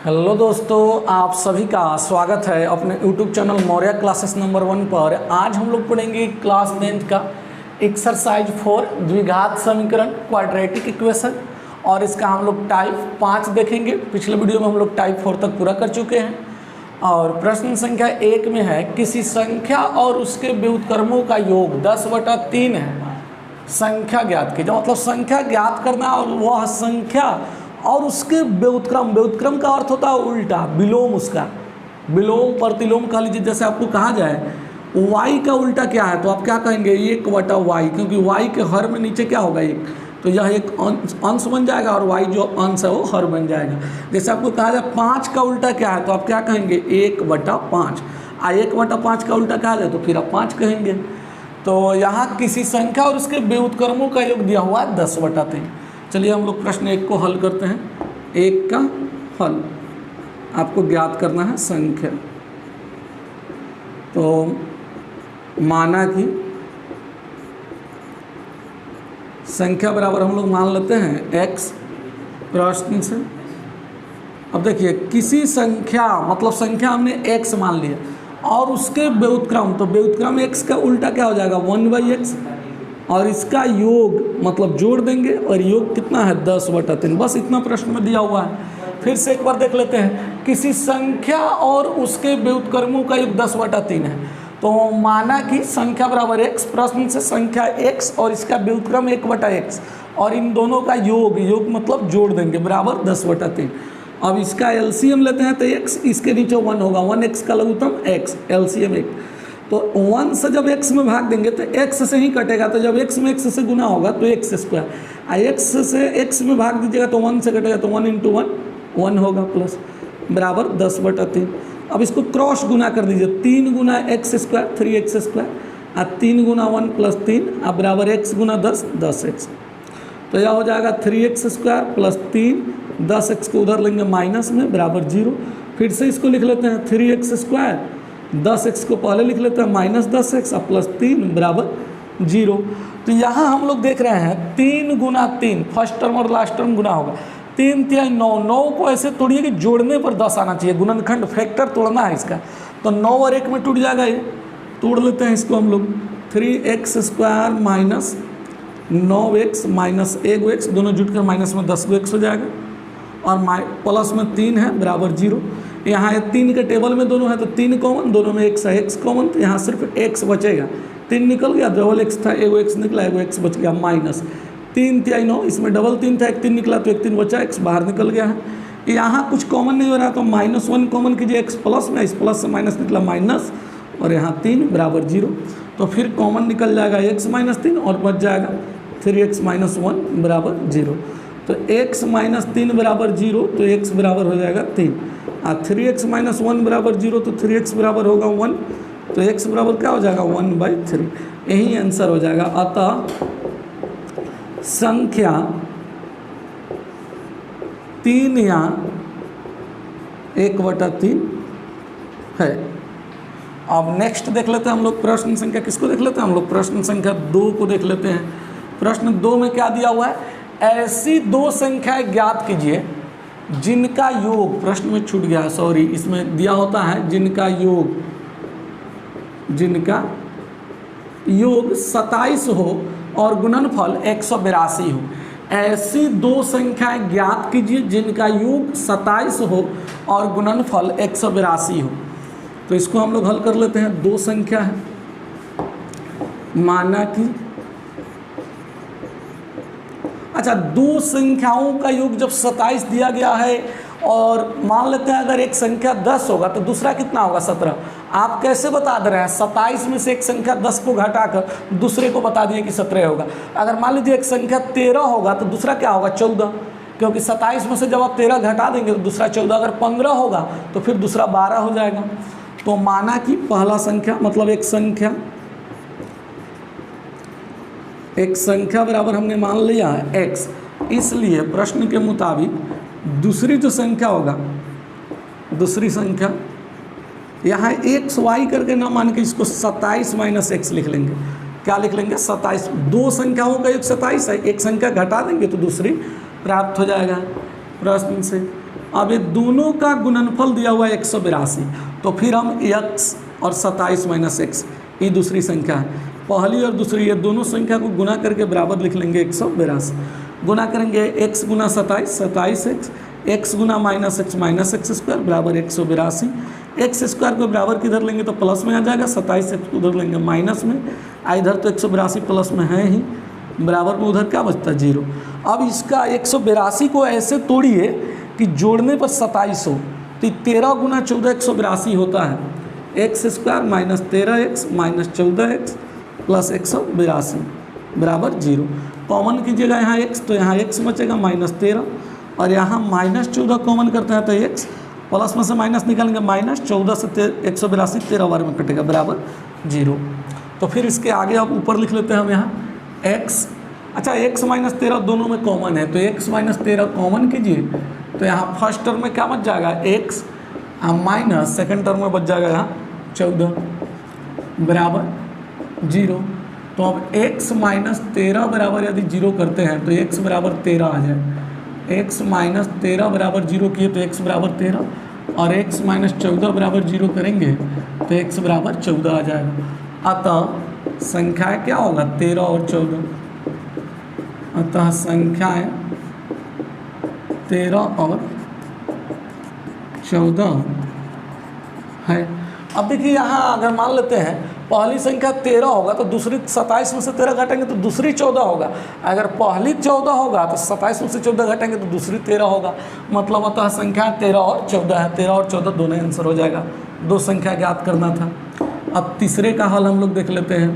Hello दोस्तों, आप सभी का स्वागत है अपने YouTube channel Maurya classes number 1 पर। आज हम लोग पढ़ेंगे क्लास 10 का एक्सरसाइज 4 द्विघात समीकरण क्वाड्रेटिक इक्वेशन, और इसका हम लोग टाइप 5 देखेंगे। पिछले वीडियो में हम लोग टाइप 4 तक पूरा कर चुके हैं। और प्रश्न संख्या 1 में है, किसी संख्या और उसके व्युत्क्रमों का योग 10/3 है। संख्या ज्ञात कीजिए, मतलब संख्या ज्ञात करना और वह संख्या और उसके व्युत्क्रम का अर्थ होता है उल्टा, विलोम। उसका विलोम प्रतिलोम कह लीजिए। जैसे आपको कहा जाए y का उल्टा क्या है, तो आप क्या कहेंगे 1/y, क्योंकि y के हर में नीचे क्या होगा 1, तो यह एक अंश बन जाएगा और y जो अंश है वो हर बन जाएगा। जैसे आपको कहा जाए 5 का उल्टा क्या है, तो आप क्या कहेंगे 1/5। 1/5 का उल्टा कहा जाए तो फिर आप 5 कहेंगे। तो यहाँ किसी संख्या और उसके व्युत्क्रमों का योग दिया हुआ है 10/3। चलिए हम लोग प्रश्न 1 को हल करते हैं। 1 का हल आपको ज्ञात करना है संख्या। तो माना कि संख्या बराबर हम लोग मान लेते हैं x। प्रश्न से अब देखिए, किसी संख्या मतलब संख्या हमने x मान लिया और उसके व्युत्क्रम, तो व्युत्क्रम x का उल्टा क्या हो जाएगा 1/x, और इसका योग मतलब जोड़ देंगे और योग कितना है 10/3। बस इतना प्रश्न में दिया हुआ है। फिर से एक बार देख लेते हैं। किसी संख्या और उसके व्युत्क्रमों का योग 10/3 है। तो माना कि संख्या बराबर x, प्रश्न से संख्या x और इसका व्युत्क्रम 1/x, और इन दोनों का योग मतलब जोड़ देंगे बराबर 10/3। अब इसका एलसीएम लेते हैं तो x, इसके नीचे 1 होगा, 1x का लघुत्तम x, एलसीएम 1। तो 1 से जब x में भाग देंगे तो x से ही कटेगा, तो जब x में x से गुना होगा तो x²। x से x में भाग दीजिएगा तो 1 से कटेगा, तो 1 × 1 1 होगा प्लस बराबर 10/3। अब इसको क्रॉस गुना कर दीजिए, 3 × x² 3x², और 3 × 1 + 3 अब बराबर x × 10 10x। तो यह हो जाएगा 3x² + 3, 10x को उधर लेंगे माइनस में बराबर 0। फिर से इसको लिख लेते हैं 3x², 10x को पहले लिख लेते हैं -10x और +3 बराबर 0। तो यहाँ हम लोग देख रहे हैं 3 × 3, फर्स्ट टर्म और लास्ट टर्म गुना होगा। 3 × 9, 9 को ऐसे तोड़िए कि जोड़ने पर 10 आना चाहिए, गुणनखंड फैक्टर तोड़ना है इसका। तो 9 और 1 में टूट जाएगा, ये तोड़ लेते हैं इसको हम लोग। 3x² - 9x - 1x, दोनों जुटकर माइनस में 10x हो जाएगा, और प्लस में 3 है बराबर 0। यहाँ 3 के टेबल में दोनों है तो 3 कॉमन, दोनों में x है, x कॉमन, तो यहाँ सिर्फ x बचेगा। 3 निकल गया, डबल x था, एगो x निकला, एगो x बच गया माइनस। 3 × 9, इसमें डबल 3 था, 1 3 निकला तो 1 3 बचा, x बाहर निकल गया है। यहाँ कुछ कॉमन नहीं हो रहा, तो -1 कॉमन कीजिए, x प्लस में, इस प्लस से माइनस निकला माइनस, और यहाँ 3 बराबर 0। तो फिर कॉमन निकल जाएगा x - 3 और बच जाएगा 3x - 1 बराबर 0। तो x - 3 बराबर 0, तो x बराबर हो जाएगा 3, और 3x - 1 बराबर 0, तो 3x बराबर होगा 1, तो x बराबर क्या हो जाएगा 1/3। यही आंसर हो जाएगा। अतः संख्या 3 या 1/3 है। अब नेक्स्ट देख लेते हैं हम लोग प्रश्न संख्या, किसको देख लेते हैं हम लोग, प्रश्न संख्या 2 को देख लेते हैं। प्रश्न 2 में क्या दिया हुआ है, ऐसी 2 संख्याएं ज्ञात कीजिए जिनका योग, प्रश्न में छूट गया सॉरी, इसमें दिया होता है जिनका योग 27 हो और गुणनफल 182 हो। ऐसी 2 संख्याएं ज्ञात कीजिए जिनका योग 27 हो और गुणनफल 182 हो। तो इसको हम लोग हल कर लेते हैं। 2 संख्या है, माना कि अच्छा 2 संख्याओं का योग जब 27 दिया गया है, और मान लेते हैं अगर एक संख्या 10 होगा तो दूसरा कितना होगा 17। आप कैसे बता दे रहे हैं, 27 में से एक संख्या 10 को घटाकर दूसरे को बता दिए कि 17 होगा। अगर मान लीजिए एक संख्या 13 होगा तो दूसरा क्या होगा 14, क्योंकि 27 में से जब आप 13 घटा देंगे तो दूसरा 14। अगर 15 होगा तो फिर दूसरा 12 हो जाएगा। तो माना कि पहला संख्या मतलब एक संख्या बराबर हमने मान लिया है x, इसलिए प्रश्न के मुताबिक दूसरी जो संख्या होगा, दूसरी संख्या यहाँ xy करके ना मान के इसको 27 - x लिख लेंगे। क्या लिख लेंगे 27। 2 संख्याओं का योग 27 है, एक संख्या घटा देंगे तो दूसरी प्राप्त हो जाएगा प्रश्न से। अब ये दोनों का गुणनफल दिया हुआ है 182, तो फिर हम x और 27 माइनस एक्स, ये दूसरी संख्या है, पहली और दूसरी ये दोनों संख्या को गुना करके बराबर लिख लेंगे 182। गुना करेंगे x गुना 27, 27x, x गुना माइनस एक्स स्क्वायर बराबर 182। एक्स स्क्वायर को बराबर किधर लेंगे तो प्लस में आ जाएगा, 27x उधर लेंगे माइनस में, इधर तो 182 प्लस में है ही, बराबर में उधर क्या बचता है 0। अब इसका 182 को ऐसे तोड़िए कि जोड़ने पर 27 हो, तो 13 गुना 14 182 होता है, x square minus 13x minus 14x plus 182 बराबर 0। कॉमन कीजिएगा यहाँ x, तो यहाँ x बचेगा माइनस 13, और यहाँ माइनस 14 कॉमन करते हैं तो x, प्लस में से माइनस निकालेंगे माइनस 14 से 182 13 बार में कटेगा बराबर 0। तो फिर इसके आगे अब ऊपर लिख लेते हैं हम यहाँ x, अच्छा x माइनस 13 दोनों में कॉमन है, तो x माइनस 13 कॉमन कीजिए, तो यहाँ फर्स्ट टर्म में क्या बच जाएगा x माइनस सेकेंड टर्म में बच जाएगा यहाँ 14 बराबर 0। तो अब x माइनस 13 बराबर यदि 0 करते हैं तो x बराबर 13 आ जाए, x माइनस 13 बराबर 0 किए तो x बराबर 13, और x माइनस 14 बराबर 0 करेंगे तो x बराबर 14 आ जाएगा। अतः संख्याएँ क्या होगा 13 और 14, अतः संख्याएँ 13 और 14 है। अब देखिए यहाँ अगर मान लेते हैं पहली संख्या 13 होगा तो दूसरी 27 में से 13 घटाएंगे तो दूसरी 14 होगा, अगर पहली 14 होगा तो 27 में से 14 घटाएंगे तो दूसरी 13 होगा, मतलब अतः संख्या 13 और 14 है। 13 और 14 दोनों आंसर हो जाएगा, दो संख्या ज्ञात करना था। अब तीसरे का हल हम लोग देख लेते हैं।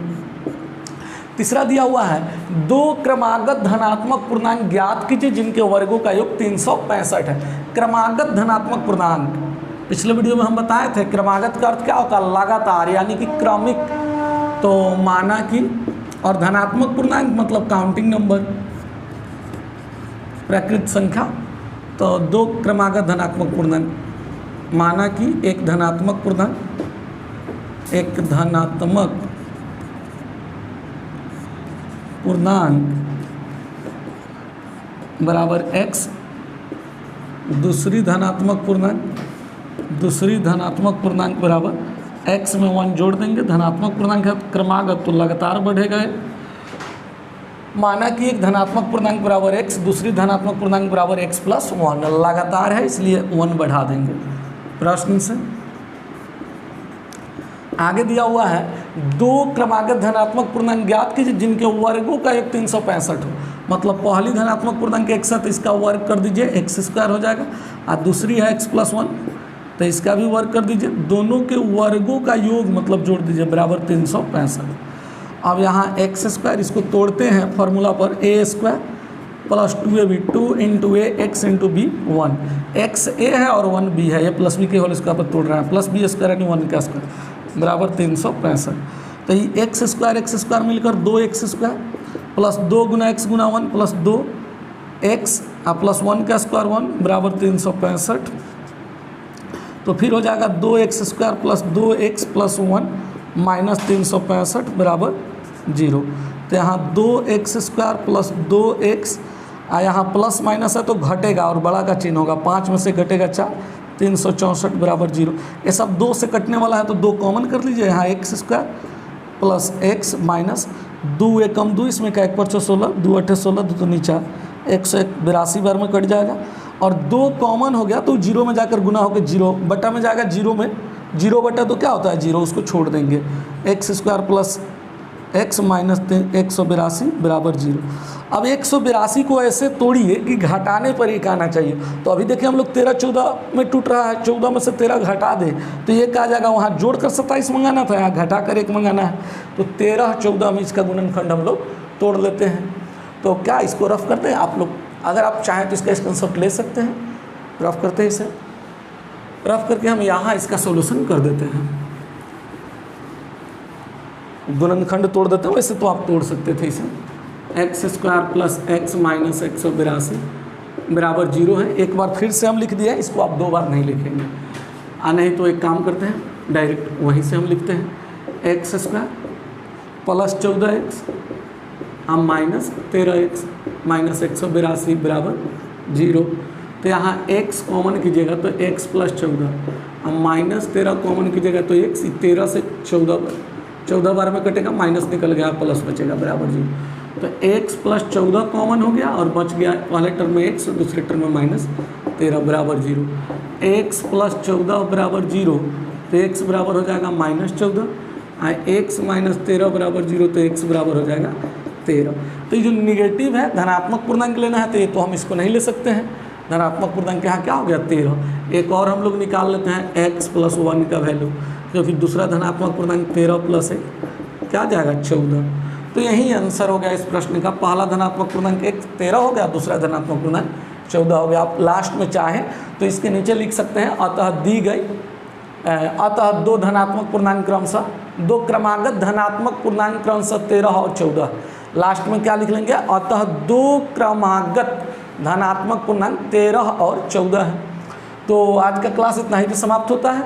तीसरा दिया हुआ है, दो क्रमागत धनात्मक पूर्णांक ज्ञात कीजिए जिनके वर्गों का योग 365 है। क्रमागत धनात्मक पूर्णांक पिछले वीडियो में हम बताए थे, क्रमागत का अर्थ क्या होता है लगातार यानी कि क्रमिक, तो माना कि, और धनात्मक पूर्णांक मतलब काउंटिंग नंबर प्राकृत संख्या। तो दो क्रमागत धनात्मक पूर्णांक, माना कि एक धनात्मक पूर्णांक, एक धनात्मक पूर्णांक बराबर x, दूसरी धनात्मक पूर्णांक बराबर x में 1 जोड़ देंगे। धनात्मक पूर्णांक है क्रमागत तो लगातार बढ़ेगा। माना कि एक धनात्मक पूर्णांक बराबर x, दूसरी धनात्मक पूर्णांक बराबर x प्लस 1, लगातार है इसलिए 1 बढ़ा देंगे। प्रश्न से आगे दिया हुआ है, दो क्रमागत धनात्मक पूर्णांक ज्ञात कीजिए जिनके वर्गों का योग 365 हो। मतलब पहली धनात्मक पूर्णांक x है तो इसका वर्ग कर दीजिए, एक्स स्क्वायर हो जाएगा, और दूसरी है x प्लस 1 तो इसका भी वर्ग कर दीजिए, दोनों के वर्गों का योग मतलब जोड़ दीजिए बराबर 365। अब यहाँ एक्स स्क्वायर, इसको तोड़ते हैं फॉर्मूला पर, ए स्क्वायर प्लस 2ab 2 इंटू ए एक्स इंटू बी 1, एक्स ए है और 1 बी है, ये प्लस बी के होल स्क्वायर पर तोड़ रहे हैं, प्लस बी स्क्वायर यानी 1 का स्क्वायर बराबर 365। तो ये एक्स स्क्वायर मिलकर 2x स्क्वायर प्लस 2 गुना एक्स गुना 1 प्लस 2x प्लस 1 का स्क्वायर 1 बराबर 365। तो फिर हो जाएगा 2x square plus 2x plus 1 minus 365 बराबर 0। तो यहाँ 2x स्क्वायर प्लस 2x, यहाँ प्लस माइनस है तो घटेगा और बड़ा का चिन्ह होगा, 5 में से घटेगा 4, 364 बराबर 0। ये सब 2 से कटने वाला है तो 2 कॉमन कर लीजिए, यहाँ x square plus x minus 2 एकम 2, इसमें का 1 पर 16, 2 8 16, 2 तो नीचा 182 बार में कट जाएगा, और 2 कॉमन हो गया तो 0 में जाकर गुना होकर 0 बटा में जाएगा, 0 में 0 बटा तो क्या होता है 0, उसको छोड़ देंगे, x square plus x minus 182 बराबर 0। अब 182 को ऐसे तोड़िए कि घटाने पर एक आना चाहिए। तो अभी देखिए हम लोग 13 14 में टूट रहा है, 14 में से 13 घटा दे तो ये कहा जाएगा, वहाँ जोड़कर 27 मंगाना था, यहाँ घटा कर 1 मंगाना है, तो 13 14 में इसका गुणनखंड हम लोग तोड़ लेते हैं। तो क्या इसको रफ करते हैं आप लोग, अगर आप चाहें तो इसका स्क्रीनशॉट ले सकते हैं, रफ करते हैं, इसे रफ करके हम यहाँ इसका सोल्यूशन कर देते हैं, गुणनखंड तोड़ देते हैं। वैसे तो आप तोड़ सकते थे इसे, x square plus x minus 182 बराबर 0 है। एक बार फिर से हम लिख दिया, इसको आप 2 बार नहीं लिखेंगे, नहीं तो एक काम करते हैं डायरेक्ट वहीं से हम लिखते हैं, एक्स स्क्वायर प्लस 14x हम माइनस 13x माइनस 182 बराबर 0। तो यहाँ x कॉमन कीजिएगा तो x प्लस 14, अब माइनस 13 कॉमन कीजिएगा तो x 13 से 14 बार में कटेगा, माइनस निकल गया, प्लस बचेगा बराबर 0। तो x प्लस 14 कॉमन हो गया और बच गया पहले टर्म में x और दूसरे टर्म में माइनस 13 बराबर 0। x प्लस 14 बराबर 0, तो x बराबर हो जाएगा माइनस 14, x माइनस 13 बराबर 0, तो x बराबर हो जाएगा 13। तो ये जो निगेटिव है धनात्मक पूर्णांक लेना है तो ये तो हम इसको नहीं ले सकते हैं, धनात्मक पूर्णांक यहाँ क्या हो गया 13। एक और हम लोग निकाल लेते हैं x प्लस 1 का वैल्यू, क्योंकि दूसरा धनात्मक पूर्णांक 13 प्लस 1 क्या आ जाएगा 14। तो यही आंसर हो गया इस प्रश्न का, पहला धनात्मक पूर्णांक 13 हो गया, दूसरा धनात्मक पूर्णांक 14 हो गया। आप लास्ट में चाहें तो इसके नीचे लिख सकते हैं अतः दी गई, अतः दो धनात्मक पूर्णांक क्रमशः, दो क्रमागत धनात्मक पूर्णांक क्रमशः 13 और 14। लास्ट में क्या लिख लेंगे, अतः दो क्रमागत धनात्मक पूर्णांक 13 और 14 है। तो आज का क्लास इतना ही पे समाप्त होता है।